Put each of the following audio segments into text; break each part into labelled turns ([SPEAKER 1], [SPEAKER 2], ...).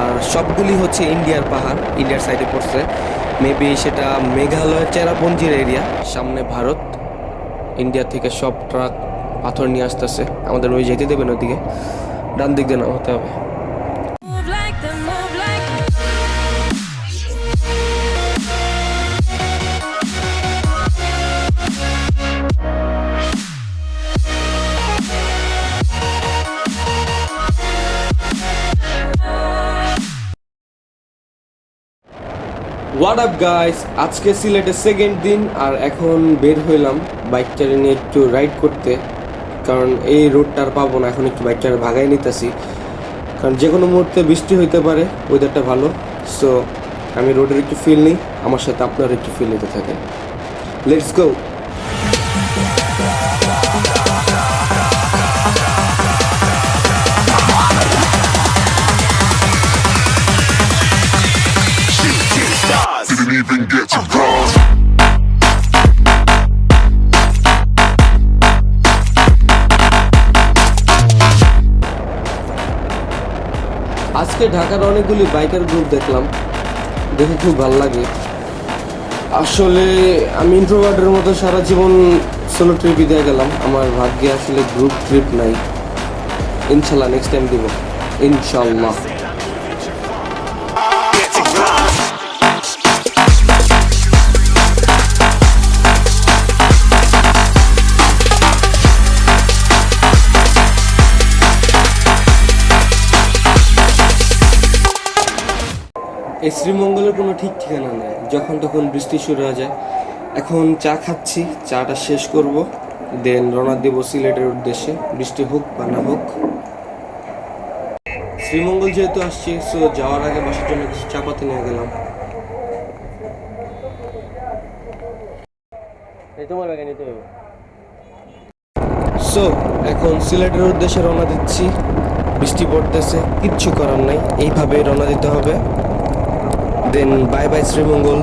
[SPEAKER 1] আর সবগুলি হচ্ছে ইন্ডিয়ার পাহাড়, ইন্ডিয়ার সাইডে পড়ছে। মেবি সেটা মেঘালয়ের চেরাপুঞ্জির এরিয়া। সামনে ভারত, ইন্ডিয়া থেকে সব ট্রাক পাথর নিয়ে আসতেছে। আমাদের ওই যেতে দেবেন ওদিকে, ডান দিক দিয়ে নামাতে হবে। হোয়াট আপ গাইস, আজকে সিলেটের সেকেন্ড দিন আর এখন বের হইলাম বাইকটা নিয়ে একটু রাইড করতে, কারণ এই রোডটা আর পাবো না। এখন একটু বাইকটা ভাগাই নিতেছি, কারণ যে কোনো মুহূর্তে বৃষ্টি হইতে পারে, ওয়েদারটা ভালো। সো আমি রোডের একটু ফিল নিই, আমার সাথে আপনারা একটু ফিল নিতে থাকেন। Let's go.
[SPEAKER 2] Didn't even get to cross.
[SPEAKER 1] আজকে ঢাকার অনেকগুলি বাইকার গ্রুপ দেখলাম, দেখে খুব ভালো লাগে। আসলে আমি ইন্ট্রোভার্টের মতো সারা জীবন সোলো ট্রিপই দিয়ে গেলাম, আমার ভাগ্যে আসলে গ্রুপ ট্রিপ নাই। ইনশাল্লাহ নেক্সট টাইম দিব, ইনশাল্লাহ। এই শ্রীমঙ্গলের কোনো ঠিক ঠিকানা নেই, যখন তখন বৃষ্টি শুরু হয়ে যায়। এখন চা খাচ্ছি, চাটা শেষ করব, দেন রওনা দেব সিলেটের উদ্দেশ্যে, বৃষ্টি হোক বা না হোক। শ্রীমঙ্গল যেহেতু আসছি, সো যাওয়ার আগে বাসার জন্য কিছু চাপাতি নিয়ে গেলাম। সো এখন সিলেটের উদ্দেশ্যে রওনা দিচ্ছি। বৃষ্টি পড়তেছে, কিচ্ছু করার নাই, এইভাবে রওনা দিতে হবে। Then bye bye Sreemangal.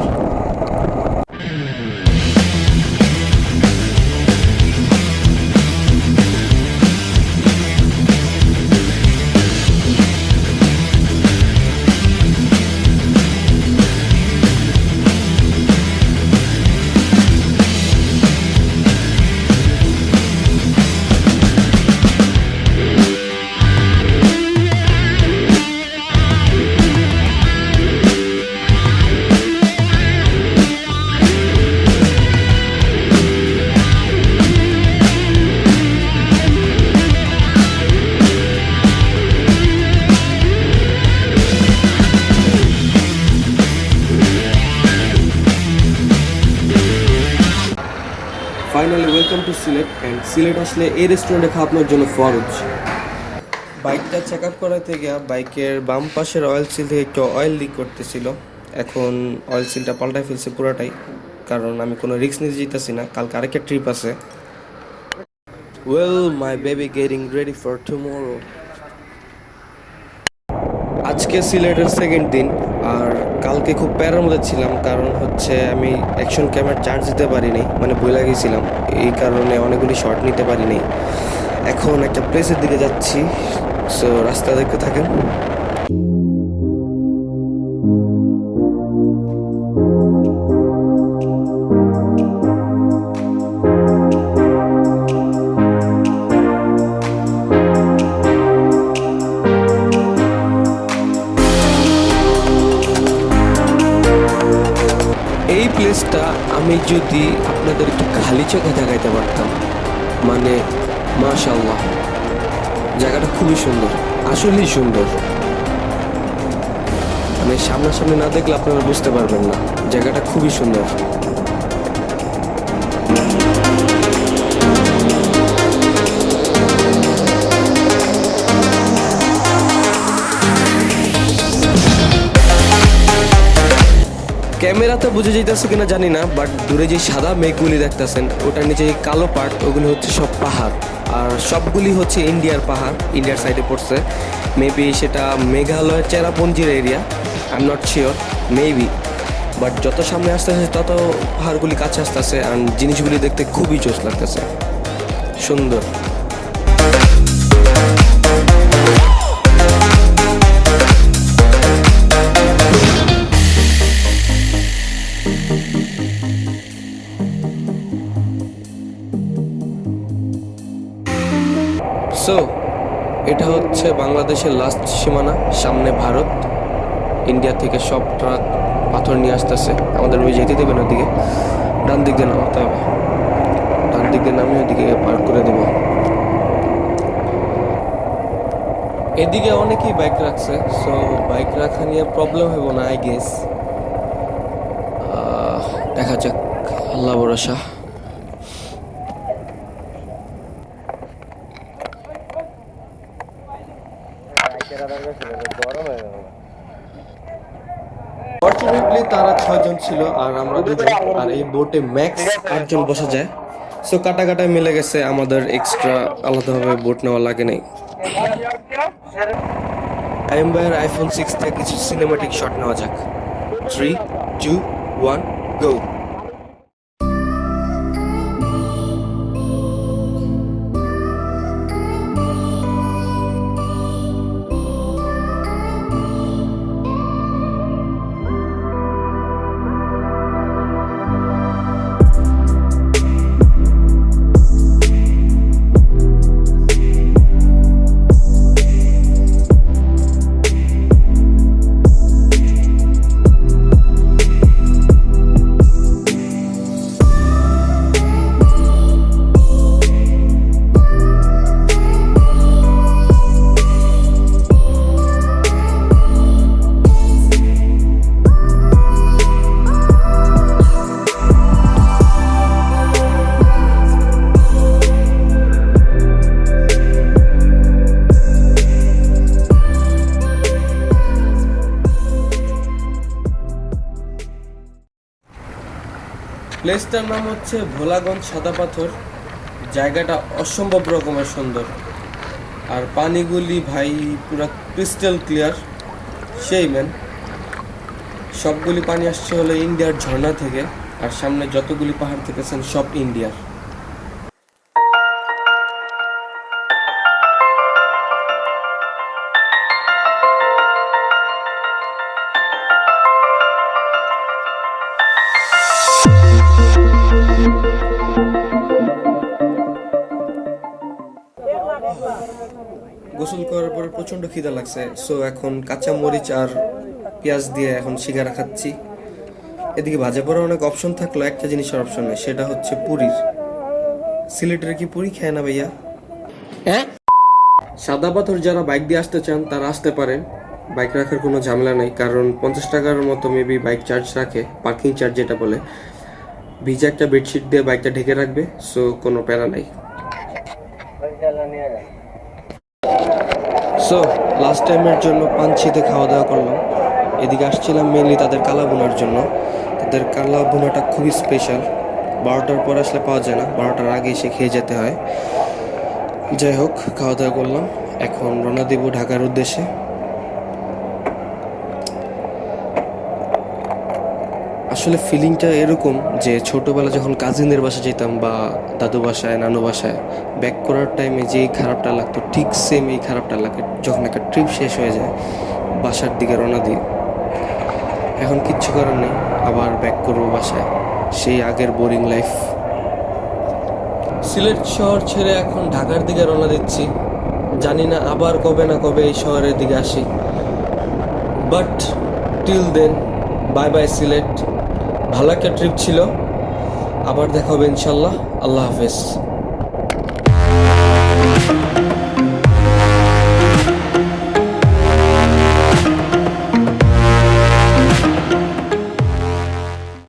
[SPEAKER 1] Finally welcome to Sylhet. And Sylhet আসলে এই রেস্টুরেন্টে খাওয়া আপনার জন্য ফরজ। বাইকটা চেক আপ করাতে গিয়ে বাইকের বাম পাশের অয়েল সিল থেকে একটু অয়েল লিক করতেছিল। এখন অয়েল সিলটা পাল্টাই ফেলছে পুরোটাই, কারণ আমি কোনো রিস্ক নিতে যেতেছি না, কালকে আরেকটা ট্রিপ আছে। Well my baby getting ready for tomorrow. আজকে সিলেটের সেকেন্ড দিন, আর কালকে খুব প্যারার মধ্যে ছিলাম, কারণ হচ্ছে আমি অ্যাকশন ক্যামেরা চার্জ দিতে পারিনি, মানে ভুলে গেছিলাম, এই কারণে অনেকগুলি শট নিতে পারিনি। এখন একটা প্লেসের দিকে যাচ্ছি, সো রাস্তা দেখতে থাকেন। এই প্লেসটা আমি যদি আপনাদের একটু খালি চোখে দেখাইতে পারতাম, মানে মাশাআল্লাহ, জায়গাটা খুবই সুন্দর, আসলেই সুন্দর। মানে সামনাসামনি না দেখলে আপনারা বুঝতে পারবেন না, জায়গাটা খুবই সুন্দর। ক্যামেরাতে বুঝে যেতেছে কিনা জানি না, বাট দূরে যে সাদা মেঘগুলি দেখতেছেন, ওটার নিচে যে কালো পার্ট, ওগুলি হচ্ছে সব পাহাড়। আর সবগুলি হচ্ছে ইন্ডিয়ার পাহাড়, ইন্ডিয়ার সাইডে পড়ছে। মেবি সেটা মেঘালয়ের চেরাপুঞ্জির area, I am not sure, maybe. But যত সামনে আসতেছে তত পাহাড়গুলি কাছে আসতেছে, আর জিনিসগুলি দেখতে খুবই জোশ লাগতেছে, সুন্দর। এটা হচ্ছে বাংলাদেশের লাস্ট সীমানা, সামনে ভারত। ইন্ডিয়া থেকে সব ট্রাক পাথর নিয়ে আসতেছে, আমাদের ওই যেতে দেবে না, ওদিকে ডান দিক দিয়ে নামাতে হবে, ডান দিক দিয়ে নামিয়ে ওদিকে পার করে দেব। এদিকে অনেকেই বাইক রাখছে, সো বাইক রাখা নিয়ে প্রবলেম হইব না আই গেস। দেখা যাক, আল্লাহ ভরসা। ফর্চুনেটলি তারা 6 জন ছিল আর আমরা 2 জন, আর এই বোটে ম্যাক্স 8 জন বসা যায়। সো কাটাকাটা মিলে গেছে, আমাদের এক্সট্রা আলাদাভাবে বোট নেওয়া লাগে নাই। আইএম ভাইয়ের আইফোন 6 থেকে কিছু সিনেমাটিক শট নেওয়া যাক। 3, 2, 1, গো। প্লেসটার নাম হচ্ছে ভোলাগঞ্জ সাদা পাথর। জায়গাটা অসম্ভব রকমের সুন্দর, আর পানিগুলি ভাই পুরো ক্রিস্টাল ক্লিয়ার, সেই ম্যান। সবগুলি পানি আসছে হলো ইন্ডিয়ার ঝর্ণা থেকে, আর সামনে যতগুলি পাহাড় দেখতেছেন সব ইন্ডিয়ার। গোসল করার পরে প্রচন্ড খিদা লাগছে, সো এখন কাঁচা মরিচ আর পেঁয়াজ দিয়ে এখন সিঙ্গারা খাচ্ছি। এদিকে ভাজা পড়া অনেক অপশন থাকলো, একটা জিনিসের অপশন নেই, সেটা হচ্ছে পুরীর। সিলেটের কি পুরি খায় না ভাইয়া? হ্যাঁ, সাদা পাথর যারা বাইক দিয়ে আসতে চান তারা আসতে পারেন, বাইক রাখার কোনো ঝামেলা নেই, কারণ 50 টাকার মতো মেবি বাইক চার্জ রাখে, পার্কিং চার্জ যেটা বলে। ভিজা একটা বেডশিট দিয়ে বাইকটা ঢেকে রাখবে, সো কোনো প্যারা নাই। সো লাস্ট টাইমের জন্য পাঞ্চিতে খাওয়া দাওয়া করলাম। এদিকে আসছিলাম মেনলি তাদের কালা বোনার জন্য। তাদের কালা বোনাটা খুবই স্পেশাল, 12টার পর আসলে পাওয়া যায় না, 12টার আগে এসে খেয়ে যেতে হয়। যাই হোক, খাওয়া দাওয়া করলাম, এখন রওনা দেব ঢাকার উদ্দেশ্যে। আসলে ফিলিংটা এরকম যে ছোটোবেলা যখন কাজিনদের বাসায় যেতাম বা দাদু বাসায়, নানু বাসায়, ব্যাক করার টাইমে যেই খারাপটা লাগতো, ঠিক সেম এই খারাপটা লাগে যখন একটা ট্রিপ শেষ হয়ে যায়, বাসার দিকে রওনা দিই। এখন কিচ্ছু করার নেই, আবার ব্যাক করবো বাসায়, সেই আগের বোরিং লাইফ। সিলেট শহর ছেড়ে এখন ঢাকার দিকে রওনা দিচ্ছি। জানি না আবার কবে না কবে এই শহরের দিকে আসি, but till then bye bye Sylhet. ভালো একটা ট্রিপ ছিল, আবার দেখা হবে ইনশাল্লাহ। আল্লাহ হাফেজ।